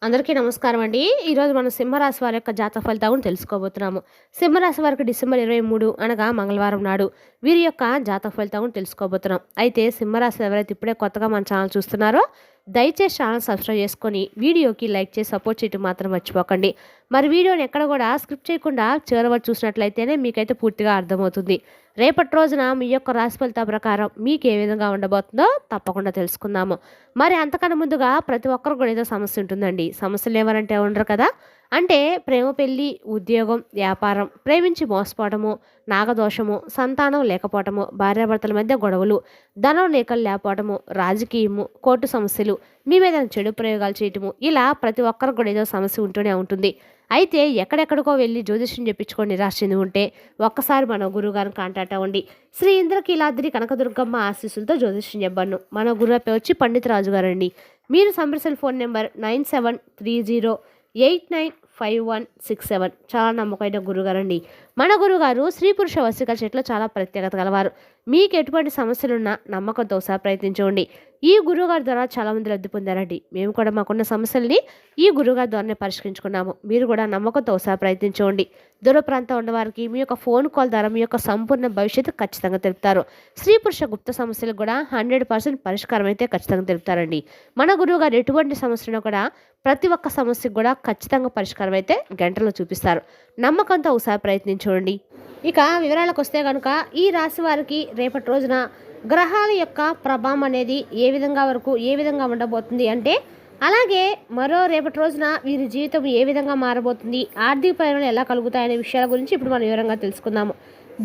అందరికీ నమస్కారం అండి. ఈరోజు మనం సింహరాశి వారి యొక్క జాతక ఫలితాలను తెలుసుకోబోతున్నాము. సింహరాశి వారికి డిసెంబర్ 23 అనగా మంగళవారం నాడు వీరి యొక్క జాతక ఫలితాలను తెలుసుకోబోతున్నాం. అయితే సింహరాశి ఎవరైతే ఇప్పుడే కొత్తగా మన ఛానల్ చూస్తున్నారో దయచేసి ఛానల్ సబ్స్క్రైబ్ చేసుకొని వీడియోకి లైక్ చేసి సపోర్ట్ చేయడం మాత్రం మర్చిపోకండి. మరి వీడియోని ఎక్కడ కూడా స్క్రిప్ట్ చేయకుండా చివరి వరకు చూసినట్లయితేనే మీకైతే పూర్తిగా అర్థమవుతుంది. రేపటి రోజున మీ యొక్క రాశి ఫలితాల ప్రకారం మీకు ఏ విధంగా ఉండబోతుందో తప్పకుండా తెలుసుకుందాము. మరి అంతకన్నా ముందుగా ప్రతి ఒక్కరు కూడా ఏదో సమస్య ఉంటుందండి. సమస్యలు ఎవరంటే ఉండరు కదా. అంటే ప్రేమ, పెళ్లి, ఉద్యోగం, వ్యాపారం, ప్రేమించి మోసపోవడము, నాగదోషము, సంతానం లేకపోవటము, భార్యాభర్తల మధ్య గొడవలు, ధనం లేకలు లేకపోవడము, రాజకీయము, కోర్టు సమస్యలు, మీ మీద చెడు ప్రయోగాలు చేయటము, ఇలా ప్రతి ఒక్కరు కూడా ఏదో సమస్య ఉంటూనే ఉంటుంది. అయితే ఎక్కడెక్కడికో వెళ్ళి జ్యోతిష్యం చెప్పించుకొని నిరాశ చెంది ఉంటే ఒక్కసారి మన గురువుగారిని కాంటాక్ట్ అవ్వండి. శ్రీ ఇంద్రకీలాద్రి కనకదుర్గమ్మ ఆశీస్సులతో జ్యోతిష్యం చెప్పాను. మన గురువు పేరు వచ్చి పండిత రాజు గారండి. మీరు సంప్రదించిన ఫోన్ నెంబర్ 9730895167. చాలా నమ్మకమైన గురుగారండి. మన గురుగారు స్త్రీ పురుష వశీకరణ చెట్లో చాలా ప్రత్యేకత గలవారు. మీకు ఎటువంటి సమస్యలున్నా నమ్మకంతో ఒకసారి ప్రయత్నించండి. ఈ గురువుగారి ద్వారా చాలామంది లబ్ధి పొందారండి. మేము కూడా మాకున్న సమస్యల్ని ఈ గురువుగారి ద్వారానే పరిష్కరించుకున్నాము. మీరు కూడా నమ్మకంతో ఒకసారి ప్రయత్నించండి. దూర ప్రాంతం ఉన్నవారికి మీ యొక్క ఫోన్ కాల్ ద్వారా మీ యొక్క సంపూర్ణ భవిష్యత్తు ఖచ్చితంగా తెలుపుతారు. స్త్రీ పురుష గుప్త సమస్యలకు కూడా 100% పరిష్కారం అయితే ఖచ్చితంగా తెలుపుతారండి. మన గురువుగారు ఎటువంటి సమస్యను కూడా ప్రతి ఒక్క సమస్యకు కూడా ఖచ్చితంగా పరిష్కారం అయితే గంటలో చూపిస్తారు. నమ్మకంతో ఒకసారి ప్రయత్నించండి. ఇక వివరాలకు వస్తే కనుక ఈ రాశి వారికి రేపటి రోజున గ్రహాల యొక్క ప్రభావం అనేది ఏ విధంగా ఉండబోతుంది అంటే, అలాగే మరో రేపటి రోజున వీరి జీవితం ఏ విధంగా మారబోతుంది, ఆర్థిక పరిణామాలు ఎలా కలుగుతాయనే విషయాల గురించి ఇప్పుడు మనం వివరంగా తెలుసుకుందాము.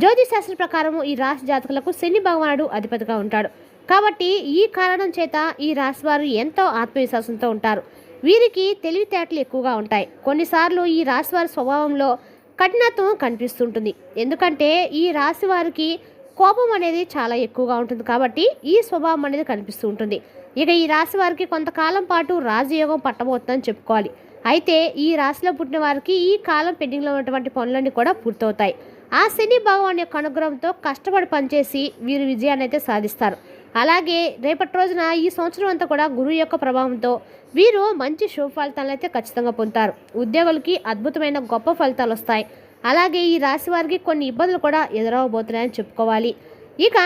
జ్యోతిష్ శాస్త్ర ప్రకారం ఈ రాశి జాతకులకు శని భగవానుడు అధిపతిగా ఉంటాడు. కాబట్టి ఈ కారణం చేత ఈ రాశి వారు ఎంతో ఆత్మవిశ్వాసంతో ఉంటారు. వీరికి తెలివితేటలు ఎక్కువగా ఉంటాయి. కొన్నిసార్లు ఈ రాశి వారి స్వభావంలో కఠినత్వం కనిపిస్తుంటుంది. ఎందుకంటే ఈ రాశి వారికి కోపం అనేది చాలా ఎక్కువగా ఉంటుంది. కాబట్టి ఈ స్వభావం అనేది కనిపిస్తూ ఉంటుంది. ఇక ఈ రాశి వారికి కొంతకాలం పాటు రాజయోగం పట్టబోతుందని చెప్పుకోవాలి. అయితే ఈ రాశిలో పుట్టిన వారికి ఈ కాలం పెండింగ్లో ఉన్నటువంటి పనులన్నీ కూడా పూర్తవుతాయి. ఆ శని భగవాన్ యొక్క అనుగ్రహంతో కష్టపడి పనిచేసి వీరు విజయాన్ని అయితే సాధిస్తారు. అలాగే రేపటి రోజున ఈ సంవత్సరం అంతా కూడా గురువు యొక్క ప్రభావంతో వీరు మంచి శుభ ఫలితాలు అయితే ఖచ్చితంగా పొందుతారు. ఉద్యోగులకి అద్భుతమైన గొప్ప ఫలితాలు వస్తాయి. అలాగే ఈ రాశి వారికి కొన్ని ఇబ్బందులు కూడా ఎదురవబోతున్నాయని చెప్పుకోవాలి. ఇక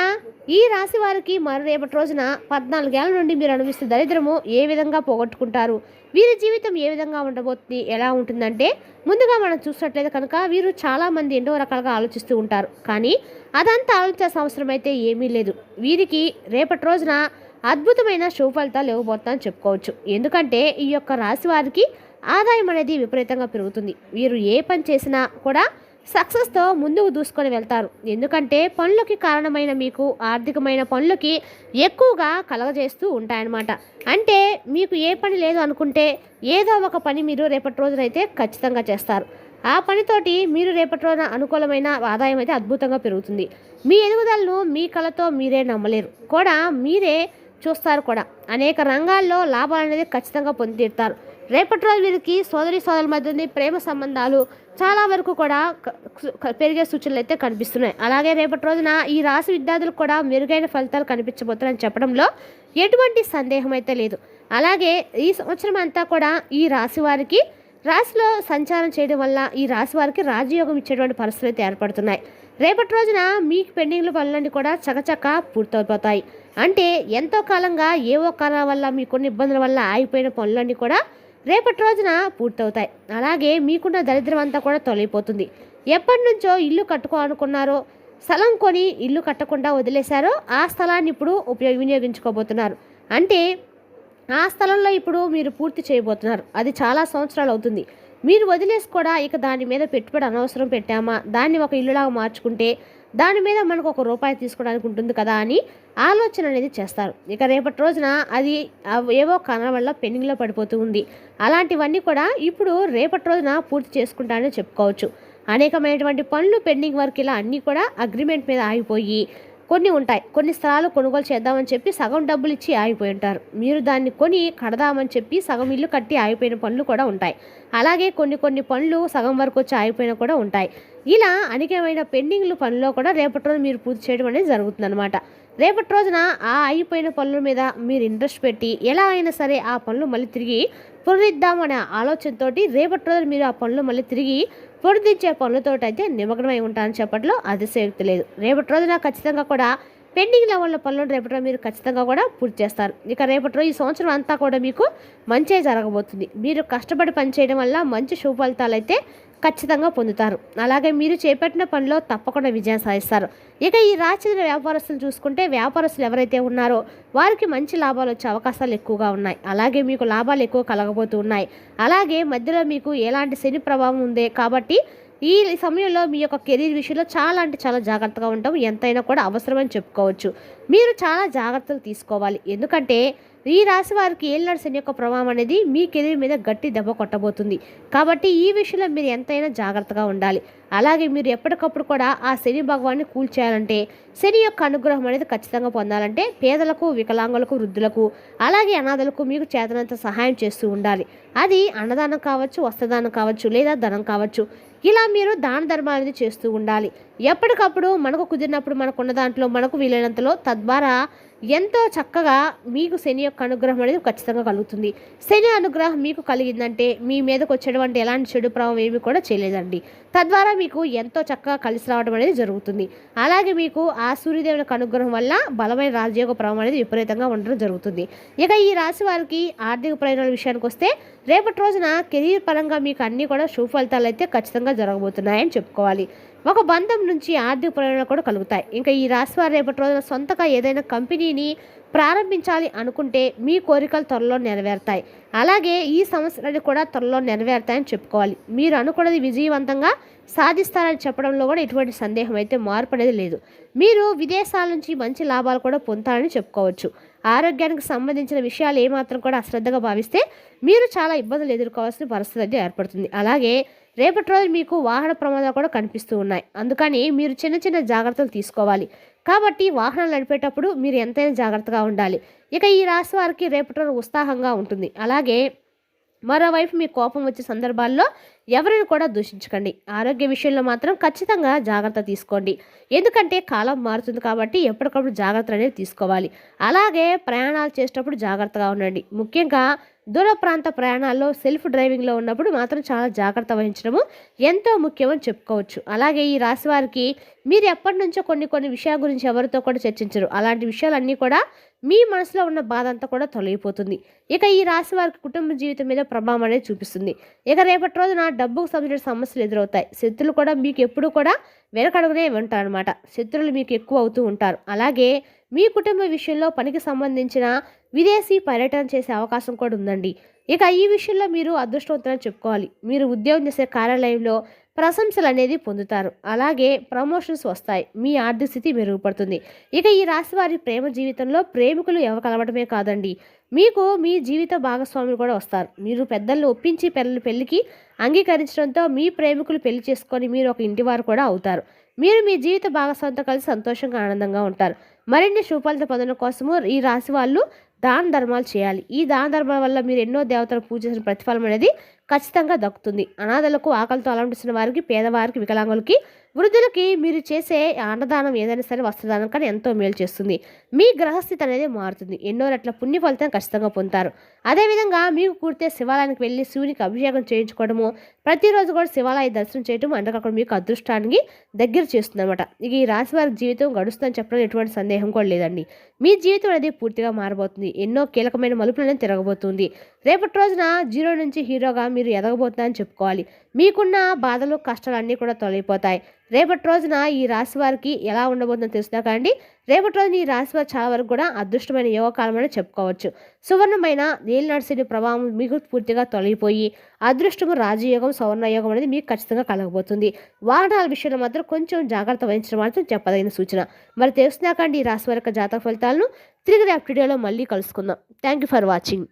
ఈ రాశి వారికి మరి రేపటి రోజున 14 ఏళ్ల నుండి మీరు అనుభవిస్తున్న దరిద్రము ఏ విధంగా పోగొట్టుకుంటారు, వీరి జీవితం ఏ విధంగా ఉండబోతుంది, ఎలా ఉంటుందంటే, ముందుగా మనం చూసినట్లయితే కనుక వీరు చాలామంది ఎన్నో రకాలుగా ఆలోచిస్తూ ఉంటారు. కానీ అదంతా ఆలోచించాల్సిన అవసరం అయితే ఏమీ లేదు. వీరికి రేపటి రోజున అద్భుతమైన శుభ ఫలితాలు ఇవ్వబోతుందని చెప్పుకోవచ్చు. ఎందుకంటే ఈ యొక్క రాశి వారికి ఆదాయం అనేది విపరీతంగా పెరుగుతుంది. వీరు ఏ పని చేసినా కూడా సక్సెస్తో ముందుకు దూసుకొని వెళ్తారు. ఎందుకంటే పనులకి కారణమైన మీకు ఆర్థికమైన పనులకి ఎక్కువగా కలగజేస్తూ ఉంటాయన్నమాట. అంటే మీకు ఏ పని లేదు అనుకుంటే ఏదో ఒక పని మీరు రేపటి రోజునైతే ఖచ్చితంగా చేస్తారు. ఆ పనితోటి మీరు రేపటి రోజున అనుకూలమైన ఆదాయం అయితే అద్భుతంగా పెరుగుతుంది. మీ ఎదుగుదలను మీ కళతో మీరే నమ్మలేరు కూడా, మీరే చూస్తారు కూడా. అనేక రంగాల్లో లాభాలు అనేది ఖచ్చితంగా పొంది తీరుతారు. రేపటి రోజు వీరికి సోదరుల మధ్య ప్రేమ సంబంధాలు చాలా వరకు కూడా పెరిగే సూచనలు అయితే కనిపిస్తున్నాయి. అలాగే రేపటి రోజున ఈ రాశి విద్యార్థులకు కూడా మెరుగైన ఫలితాలు కనిపించబోతున్నాయని చెప్పడంలో ఎటువంటి సందేహం అయితే లేదు. అలాగే ఈ సంవత్సరం అంతా కూడా ఈ రాశి వారికి రాశిలో సంచారం చేయడం వల్ల ఈ రాశి వారికి రాజయోగం ఇచ్చేటువంటి పరిస్థితులు అయితే ఏర్పడుతున్నాయి. రేపటి రోజున మీకు పెండింగ్లు పనులన్నీ కూడా చకచక పూర్తయిపోతాయి. అంటే ఎంతో కాలంగా ఏవో కారణాల వల్ల మీకున్న ఇబ్బందుల వల్ల ఆగిపోయిన పనులన్నీ కూడా రేపటి రోజున పూర్తవుతాయి. అలాగే మీకున్న దరిద్రం అంతా కూడా తొలగిపోతుంది. ఎప్పటి నుంచో ఇల్లు కట్టుకోవాలనుకున్నారో, స్థలం కొని ఇల్లు కట్టకుండా వదిలేశారో ఆ స్థలాన్ని ఇప్పుడు వినియోగించుకోబోతున్నారు. అంటే ఆ స్థలంలో ఇప్పుడు మీరు పూర్తి చేయబోతున్నారు. అది చాలా సంవత్సరాలు అవుతుంది. మీరు వదిలేసి కూడా ఇక దాని మీద పెట్టుబడి అనవసరం పెట్టామా, దాన్ని ఒక ఇల్లులాగా మార్చుకుంటే దాని మీద మనకు ₹1 తీసుకోవడానికి ఉంటుంది కదా అని ఆలోచన అనేది చేస్తారు. ఇక రేపటి రోజున అది ఏవో కారణాల వల్ల పెండింగ్లో పడిపోతూ ఉంది. అలాంటివన్నీ కూడా ఇప్పుడు రేపటి రోజున పూర్తి చేసుకుంటానని చెప్పుకోవచ్చు. అనేకమైనటువంటి పనులు పెండింగ్ వర్క్ ఇలా అన్నీ కూడా అగ్రిమెంట్ మీద ఆగిపోయి కొన్ని ఉంటాయి. కొన్ని స్థలాలు కొనుగోలు చేద్దామని చెప్పి సగం డబ్బులు ఇచ్చి ఆగిపోయి ఉంటారు. మీరు దాన్ని కొని కడదామని చెప్పి సగం ఇల్లు కట్టి ఆగిపోయిన పనులు కూడా ఉంటాయి. అలాగే కొన్ని పనులు సగం వరకు వచ్చి ఆగిపోయినా కూడా ఉంటాయి. ఇలా అనేకమైన పెండింగ్లు పనుల్లో కూడా రేపటి రోజు మీరు పూర్తి చేయడం అనేది జరుగుతుందన్నమాట. రేపటి రోజున ఆ అయిపోయిన పనుల మీద మీరు ఇంట్రెస్ట్ పెట్టి ఎలా అయినా సరే ఆ పనులు మళ్ళీ తిరిగి పునరుద్ధం అనే ఆలోచనతోటి రేపటి రోజు మీరు ఆ పనులు మళ్ళీ తిరిగి పునరుద్ధరించే పనులతో అయితే నిమగ్నమై ఉంటారని చెప్పట్లో అతిశయోక్తి లేదు. రేపటి రోజున ఖచ్చితంగా కూడా పెండింగ్లో ఉన్న పనులను రేపటి రోజు మీరు ఖచ్చితంగా కూడా పూర్తి చేస్తారు. ఇక రేపటి రోజు ఈ సంవత్సరం అంతా కూడా మీకు మంచే జరగబోతుంది. మీరు కష్టపడి పనిచేయడం వల్ల మంచి శుభ ఫలితాలు అయితే ఖచ్చితంగా పొందుతారు. అలాగే మీరు చేపట్టిన పనిలో తప్పకుండా విజయం సాధిస్తారు. ఇక ఈ రాశి వ్యాపారస్తులు చూసుకుంటే వ్యాపారస్తులు ఎవరైతే ఉన్నారో వారికి మంచి లాభాలు వచ్చే అవకాశాలు ఎక్కువగా ఉన్నాయి. అలాగే మీకు లాభాలు ఎక్కువ కలగబోతూ ఉన్నాయి. అలాగే మధ్యలో మీకు ఎలాంటి శని ప్రభావం ఉంది కాబట్టి ఈ సమయంలో మీ యొక్క కెరీర్ విషయంలో చాలా అంటే చాలా జాగ్రత్తగా ఉంటాం. ఎంతైనా కూడా అవసరమని చెప్పుకోవచ్చు. మీరు చాలా జాగ్రత్తలు తీసుకోవాలి. ఎందుకంటే ఈ రాశి వారికి ఏళ్ళనాడు శని యొక్క ప్రభావం అనేది మీ కెరీర్ మీద గట్టి దెబ్బ కొట్టబోతుంది. కాబట్టి ఈ విషయంలో మీరు ఎంతైనా జాగ్రత్తగా ఉండాలి. అలాగే మీరు ఎప్పటికప్పుడు కూడా ఆ శని భగవాన్ని కూల్చేయాలంటే, శని యొక్క అనుగ్రహం అనేది ఖచ్చితంగా పొందాలంటే పేదలకు, వికలాంగులకు, వృద్ధులకు, అలాగే అనాథలకు మీకు చేతనంత సహాయం చేస్తూ ఉండాలి. అది అన్నదానం కావచ్చు, వస్త్రదానం కావచ్చు, లేదా ధనం కావచ్చు. ఇలా మీరు దాన ధర్మాలు అనేది చేస్తూ ఉండాలి. ఎప్పటికప్పుడు మనకు కుదిరినప్పుడు మనకున్న దాంట్లో మనకు వీలైనంతలో, తద్వారా ఎంతో చక్కగా మీకు శని యొక్క అనుగ్రహం అనేది ఖచ్చితంగా కలుగుతుంది. శని అనుగ్రహం మీకు కలిగిందంటే మీ మీదకి వచ్చేటువంటి ఎలాంటి చెడు ప్రభావం ఏమి కూడా చేయలేదండి. తద్వారా మీకు ఎంతో చక్కగా కలిసి రావడం అనేది జరుగుతుంది. అలాగే మీకు ఆ సూర్యదేవుని యొక్క అనుగ్రహం వల్ల బలమైన రాజయోగ ప్రభావం అనేది విపరీతంగా ఉండడం జరుగుతుంది. ఇక ఈ రాశి వారికి ఆర్థిక ప్రయోజనాల విషయానికి వస్తే రేపటి రోజున కెరీర్ పరంగా మీకు అన్నీ కూడా శుభ ఫలితాలు అయితే ఖచ్చితంగా జరగబోతున్నాయని చెప్పుకోవాలి. ఒక బంధం నుంచి ఆర్థిక ప్రయోజనాలు కూడా కలుగుతాయి. ఇంకా ఈ రాశి వారు రేపటి రోజున సొంతగా ఏదైనా కంపెనీని ప్రారంభించాలి అనుకుంటే మీ కోరికలు త్వరలో నెరవేరుతాయి. అలాగే ఈ సమస్యలన్నీ కూడా త్వరలో నెరవేరుతాయని చెప్పుకోవాలి. మీరు అనుకున్నది విజయవంతంగా సాధిస్తారని చెప్పడంలో కూడా ఎటువంటి సందేహం అయితే మార్పు అనేది లేదు. మీరు విదేశాల నుంచి మంచి లాభాలు కూడా పొందుతారని చెప్పుకోవచ్చు. ఆరోగ్యానికి సంబంధించిన విషయాలు ఏమాత్రం కూడా అశ్రద్ధగా భావిస్తే మీరు చాలా ఇబ్బందులు ఎదుర్కోవాల్సిన పరిస్థితి అయితే ఏర్పడుతుంది. అలాగే రేపటి రోజు మీకు వాహన ప్రమాదాలు కూడా కనిపిస్తూ ఉన్నాయి. అందుకని మీరు చిన్న చిన్న జాగ్రత్తలు తీసుకోవాలి. కాబట్టి వాహనాలు నడిపేటప్పుడు మీరు ఎంతైనా జాగ్రత్తగా ఉండాలి. ఇక ఈ రాశి వారికి రేపటి రోజు ఉత్సాహంగా ఉంటుంది. అలాగే మరోవైపు మీ కోపం వచ్చే సందర్భాల్లో ఎవరిని కూడా దూషించకండి. ఆరోగ్య విషయంలో మాత్రం ఖచ్చితంగా జాగ్రత్త తీసుకోండి. ఎందుకంటే కాలం మారుతుంది కాబట్టి ఎప్పటికప్పుడు జాగ్రత్తలు అనేది తీసుకోవాలి. అలాగే ప్రయాణాలు చేసేటప్పుడు జాగ్రత్తగా ఉండండి. ముఖ్యంగా దూర ప్రాంత ప్రయాణాల్లో సెల్ఫ్ డ్రైవింగ్లో ఉన్నప్పుడు మాత్రం చాలా జాగ్రత్త వహించడము ఎంతో ముఖ్యమని చెప్పుకోవచ్చు. అలాగే ఈ రాశి వారికి మీరు ఎప్పటి నుంచో కొన్ని విషయాల గురించి ఎవరితో కూడా చర్చించరు. అలాంటి విషయాలన్నీ కూడా మీ మనసులో ఉన్న బాధ అంతా కూడా తొలగిపోతుంది. ఇక ఈ రాశి వారికి కుటుంబ జీవితం మీద ప్రభావం అనేది చూపిస్తుంది. ఇక రేపటి రోజున డబ్బుకు సంబంధించిన సమస్యలు ఎదురవుతాయి. శత్రులు కూడా మీకు ఎప్పుడు కూడా వెనకడుగునే ఉంటారనమాట. శత్రువులు మీకు ఎక్కువ అవుతూ ఉంటారు. అలాగే మీ కుటుంబ విషయంలో పనికి సంబంధించిన విదేశీ పర్యటన చేసే అవకాశం కూడా ఉందండి. ఇక ఈ విషయంలో మీరు అదృష్టవంతులని చెప్పుకోవాలి. మీరు ఉద్యోగం చేసే కార్యాలయంలో ప్రశంసలు అనేది పొందుతారు. అలాగే ప్రమోషన్స్ వస్తాయి. మీ ఆర్థిక స్థితి మెరుగుపడుతుంది. ఇక ఈ రాశి వారి ప్రేమ జీవితంలో ప్రేమికులు ఎవరు కలవడమే కాదండి, మీకు మీ జీవిత భాగస్వాములు కూడా వస్తారు. మీరు పెద్దలను ఒప్పించి పెళ్లికి అంగీకరించడంతో మీ ప్రేమికులు పెళ్లి చేసుకొని మీరు ఒక ఇంటివారు కూడా అవుతారు. మీరు మీ జీవిత భాగస్వామితో కలిసి సంతోషంగా ఆనందంగా ఉంటారు. మరిన్ని శుభఫలిత పొందడం కోసము ఈ రాశి వాళ్ళు దాన ధర్మాలు చేయాలి. ఈ దాన ధర్మాల వల్ల మీరు ఎన్నో దేవతలు పూజ చేసిన ప్రతిఫలం అనేది ఖచ్చితంగా దక్కుతుంది. అనాథలకు, ఆకలితో అలమటిస్తున్న వారికి, పేదవారికి, వికలాంగులకి, వృద్ధులకి మీరు చేసే అన్నదానం ఏదైనా సరే వస్త్రదానం కానీ ఎంతో మేలు చేస్తుంది. మీ గ్రహస్థితి అనేది మారుతుంది. ఎన్నో రెట్ల పుణ్య ఫలితం ఖచ్చితంగా పొందుతారు. అదేవిధంగా మీకు పూర్తి శివాలయానికి వెళ్ళి శివునికి అభిషేకం చేయించుకోవడము, ప్రతిరోజు కూడా శివాలయ దర్శనం చేయడం అక్కడ మీకు అదృష్టానికి దగ్గర చేస్తుంది అనమాట. ఇక ఈ రాశి వారి జీవితం గడుస్తుందని చెప్పడం ఎటువంటి సందేహం కూడా లేదండి. మీ జీవితం అనేది పూర్తిగా మారబోతుంది. ఎన్నో కీలకమైన మలుపులను తిరగబోతుంది. రేపటి రోజున జీరో నుంచి హీరోగా మీరు ఎదగబోతున్నారని చెప్పుకోవాలి. మీకున్న బాధలు, కష్టాలు అన్నీ కూడా తొలగిపోతాయి. రేపటి రోజున ఈ రాశి వారికి ఎలా ఉండబోతుందో తెలుసునా కానీ రేపటి రోజున ఈ రాశి వారు చాలా వరకు కూడా అదృష్టమైన యోగకాలం అని చెప్పుకోవచ్చు. సువర్ణమైన ఏలినాటి శని ప్రభావం మీకు పూర్తిగా తొలగిపోయి అదృష్టము, రాజయోగం, సవర్ణయోగం అనేది మీకు ఖచ్చితంగా కలగబోతుంది. వాహనాల విషయంలో మాత్రం కొంచెం జాగ్రత్త వహించడం మాత్రం చెప్పదగిన సూచన. మరి తెలుసునా కానీ ఈ రాశి వారి యొక్క జాతక ఫలితాలను తిరిగి రేపటి వీడియోలో మళ్ళీ కలుసుకుందాం. Thank you for watching.